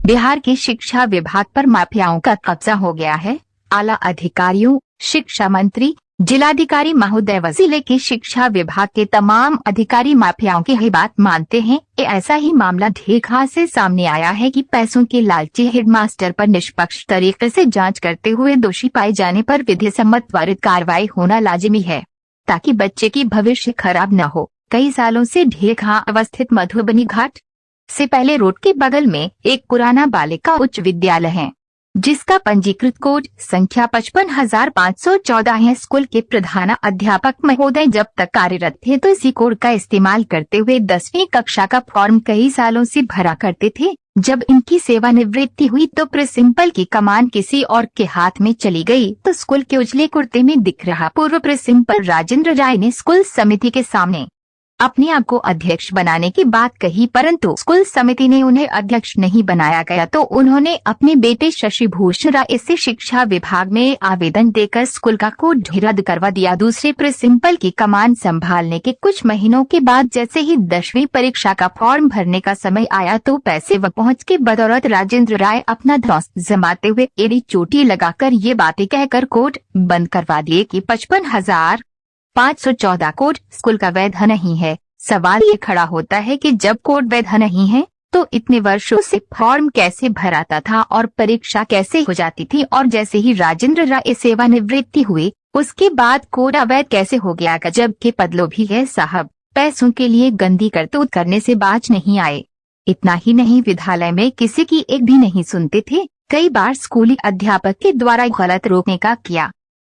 बिहार के शिक्षा विभाग पर माफियाओं का कब्जा हो गया है। आला अधिकारियों, शिक्षा मंत्री, जिलाधिकारी महोदय व जिले के शिक्षा विभाग के तमाम अधिकारी माफियाओं की ही बात मानते हैं। ऐसा ही मामला ढेखा से सामने आया है कि पैसों के लालची हेडमास्टर पर निष्पक्ष तरीके से जांच करते हुए दोषी पाए जाने पर विधि सम्मत त्वरित कार्रवाई होना लाजिमी है, ताकि बच्चे की भविष्य खराब न हो। कई सालों से ढेखा अवस्थित मधुबनी घाट से पहले रोड के बगल में एक पुराना बालिका उच्च विद्यालय है, जिसका पंजीकृत कोड संख्या 55,514 है। स्कूल के प्रधान अध्यापक महोदय जब तक कार्यरत थे तो इसी कोड का इस्तेमाल करते हुए 10वीं कक्षा का फॉर्म कई सालों से भरा करते थे। जब इनकी सेवानिवृत्ति हुई तो प्रिंसिपल की कमान किसी और के हाथ में चली गई तो स्कूल के उजले कुर्ते में दिख रहा पूर्व प्रिंसिपल राजेंद्र राय ने स्कूल समिति के सामने अपने आप को अध्यक्ष बनाने की बात कही, परंतु स्कूल समिति ने उन्हें अध्यक्ष नहीं बनाया गया तो उन्होंने अपने बेटे शशिभूषण राय से शिक्षा विभाग में आवेदन देकर स्कूल का कोड रद्द करवा दिया। दूसरे प्रिंसिपल की कमान संभालने के कुछ महीनों के बाद जैसे ही 10वीं परीक्षा का फॉर्म भरने का समय आया तो पैसे व पहुँच के बदौलत राजेंद्र राय अपना धौंस जमाते हुए एड़ी चोटी लगाकर ये बातें कहकर कोड बंद करवा दिए कि 55,514 कोड स्कूल का वैध नहीं है। सवाल ये खड़ा होता है कि जब कोड वैध नहीं है तो इतने वर्षों से फॉर्म कैसे भराता था और परीक्षा कैसे हो जाती थी, और जैसे ही राजेंद्र राय सेवानिवृत्ति हुए उसके बाद कोड अवैध कैसे हो गया। गजब के पदलोभी है साहब, पैसों के लिए गंदी करतूत करने से बाज नहीं आए। इतना ही नहीं, विद्यालय में किसी की एक भी नहीं सुनते थे। कई बार स्कूली अध्यापक के द्वारा गलत रोकने का किया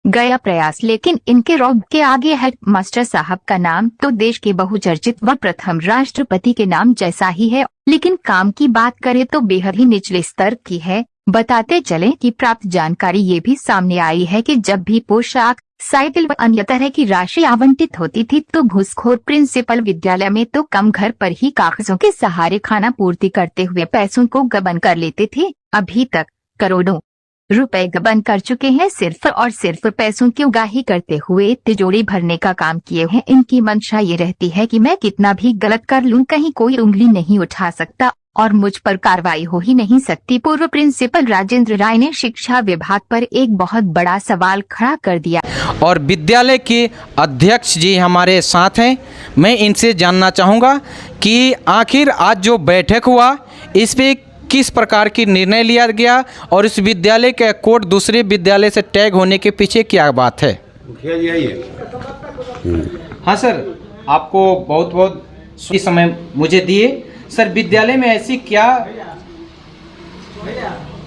गया प्रयास, लेकिन इनके रौब के आगे हेडमास्टर साहब का नाम तो देश के बहुचर्चित व प्रथम राष्ट्रपति के नाम जैसा ही है, लेकिन काम की बात करें तो बेहद ही निचले स्तर की है। बताते चलें कि प्राप्त जानकारी ये भी सामने आई है कि जब भी पोशाक, साइकिल व अन्य तरह की राशि आवंटित होती थी तो घूसखोर प्रिंसिपल विद्यालय में तो कम घर पर ही कागजों के सहारे खाना पूर्ति करते हुए पैसों को गबन कर लेते थे। अभी तक करोड़ों रुपए गबन कर चुके हैं, सिर्फ और सिर्फ पैसों की उगाही करते हुए तिजोरी भरने का काम किए हैं। इनकी मंशा ये रहती है कि मैं कितना भी गलत कर लूं कहीं कोई उंगली नहीं उठा सकता और मुझ पर कार्रवाई हो ही नहीं सकती। पूर्व प्रिंसिपल राजेंद्र राय ने शिक्षा विभाग पर एक बहुत बड़ा सवाल खड़ा कर दिया। और विद्यालय के अध्यक्ष जी हमारे साथ हैं। मैं इनसे जानना चाहूँगा कि आखिर आज जो बैठक हुआ इस पे किस प्रकार की निर्णय लिया गया और इस विद्यालय का कोड दूसरे विद्यालय से टैग होने के पीछे क्या बात है। मुखिया जी आइए। हाँ सर, आपको बहुत बहुत समय मुझे दिए। सर, विद्यालय में ऐसी क्या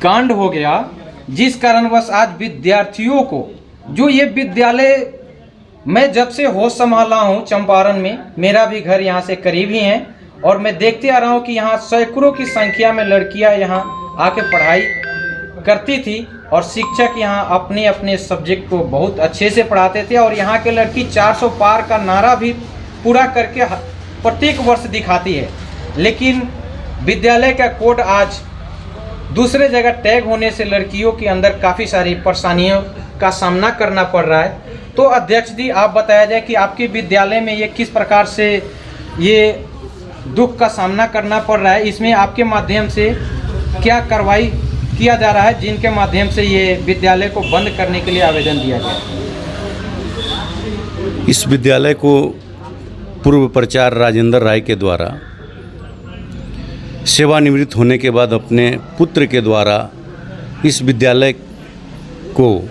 कांड हो गया जिस कारणवश आज विद्यार्थियों को, जो ये विद्यालय मैं जब से होश संभाला हूँ चंपारण में, मेरा भी घर यहाँ से करीब ही है और मैं देखते आ रहा हूँ कि यहाँ सैकड़ों की संख्या में लड़कियाँ यहाँ आके पढ़ाई करती थी और शिक्षक यहाँ अपने अपने सब्जेक्ट को बहुत अच्छे से पढ़ाते थे और यहाँ के लड़की 400 पार का नारा भी पूरा करके प्रत्येक वर्ष दिखाती है। लेकिन विद्यालय का कोड आज दूसरे जगह टैग होने से लड़कियों के अंदर काफ़ी सारी परेशानियों का सामना करना पड़ रहा है। तो अध्यक्ष जी, आप बताया जाए कि आपके विद्यालय में ये किस प्रकार से ये दुख का सामना करना पड़ रहा है, इसमें आपके माध्यम से क्या कार्रवाई किया जा रहा है जिनके माध्यम से ये विद्यालय को बंद करने के लिए आवेदन दिया गया। इस विद्यालय को पूर्व प्राचार्य राजेंद्र राय के द्वारा सेवानिवृत्त होने के बाद अपने पुत्र के द्वारा इस विद्यालय को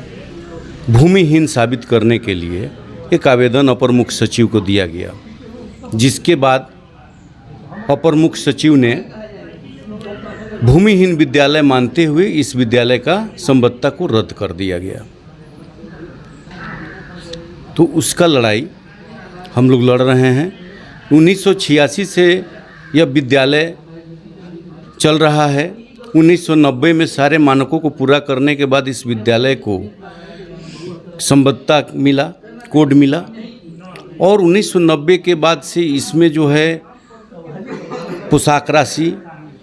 भूमिहीन साबित करने के लिए एक आवेदन अपर मुख्य सचिव को दिया गया, जिसके बाद अपर मुख्य सचिव ने भूमिहीन विद्यालय मानते हुए इस विद्यालय का संबद्धता को रद्द कर दिया गया। तो उसका लड़ाई हम लोग लड़ रहे हैं। 1986 से यह विद्यालय चल रहा है। 1990 में सारे मानकों को पूरा करने के बाद इस विद्यालय को संबद्धता मिला, कोड मिला और 1990 के बाद से इसमें जो है पोशाक राशि,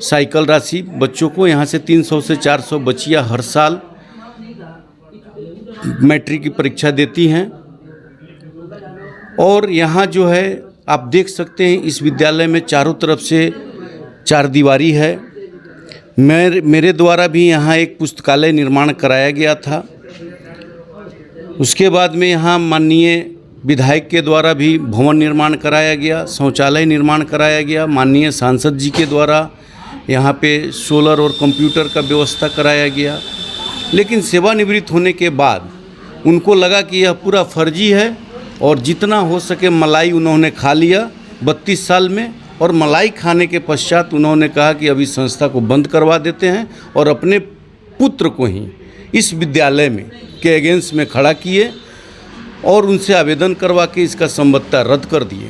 साइकिल राशि, बच्चों को यहाँ से 300 से 400 बच्चियाँ हर साल मैट्रिक की परीक्षा देती हैं। और यहाँ जो है आप देख सकते हैं इस विद्यालय में चारों तरफ से चार दीवारी है मेरे द्वारा भी यहाँ एक पुस्तकालय निर्माण कराया गया था। उसके बाद में यहाँ माननीय विधायक के द्वारा भी भवन निर्माण कराया गया, शौचालय निर्माण कराया गया। माननीय सांसद जी के द्वारा यहाँ पे सोलर और कंप्यूटर का व्यवस्था कराया गया। लेकिन सेवानिवृत्त होने के बाद उनको लगा कि यह पूरा फर्जी है और जितना हो सके मलाई उन्होंने खा लिया 32 साल में। और मलाई खाने के पश्चात उन्होंने कहा कि अभी संस्था को बंद करवा देते हैं और अपने पुत्र को ही इस विद्यालय में के अगेंस्ट में खड़ा किए और उनसे आवेदन करवा के इसका संबद्धता रद्द कर दिए।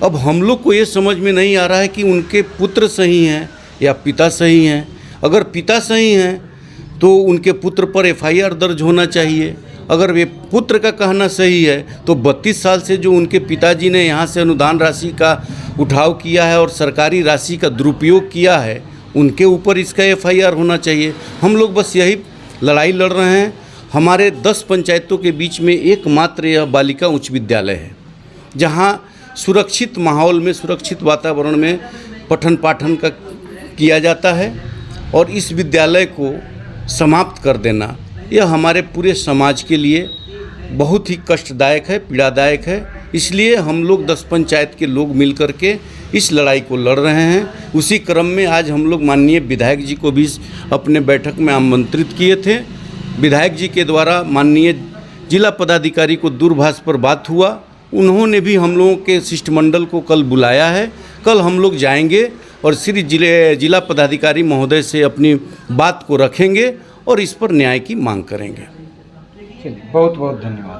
अब हम लोग को ये समझ में नहीं आ रहा है कि उनके पुत्र सही हैं या पिता सही हैं। अगर पिता सही हैं तो उनके पुत्र पर FIR दर्ज होना चाहिए। अगर वे पुत्र का कहना सही है तो 32 साल से जो उनके पिताजी ने यहाँ से अनुदान राशि का उठाव किया है और सरकारी राशि का दुरुपयोग किया है, उनके ऊपर इसका FIR होना चाहिए। हम लोग बस यही लड़ाई लड़ रहे हैं। हमारे 10 पंचायतों के बीच में एकमात्र यह बालिका उच्च विद्यालय है जहाँ सुरक्षित माहौल में, सुरक्षित वातावरण में पठन पाठन का किया जाता है। और इस विद्यालय को समाप्त कर देना यह हमारे पूरे समाज के लिए बहुत ही कष्टदायक है, पीड़ादायक है। इसलिए हम लोग 10 पंचायत के लोग मिलकर के इस लड़ाई को लड़ रहे हैं। उसी क्रम में आज हम लोग माननीय विधायक जी को भी अपने बैठक में आमंत्रित किए थे। विधायक जी के द्वारा माननीय जिला पदाधिकारी को दूरभाष पर बात हुआ। उन्होंने भी हम लोगों के शिष्टमंडल को कल बुलाया है। कल हम लोग जाएंगे और श्री जिला पदाधिकारी महोदय से अपनी बात को रखेंगे और इस पर न्याय की मांग करेंगे। चलिए, बहुत बहुत धन्यवाद।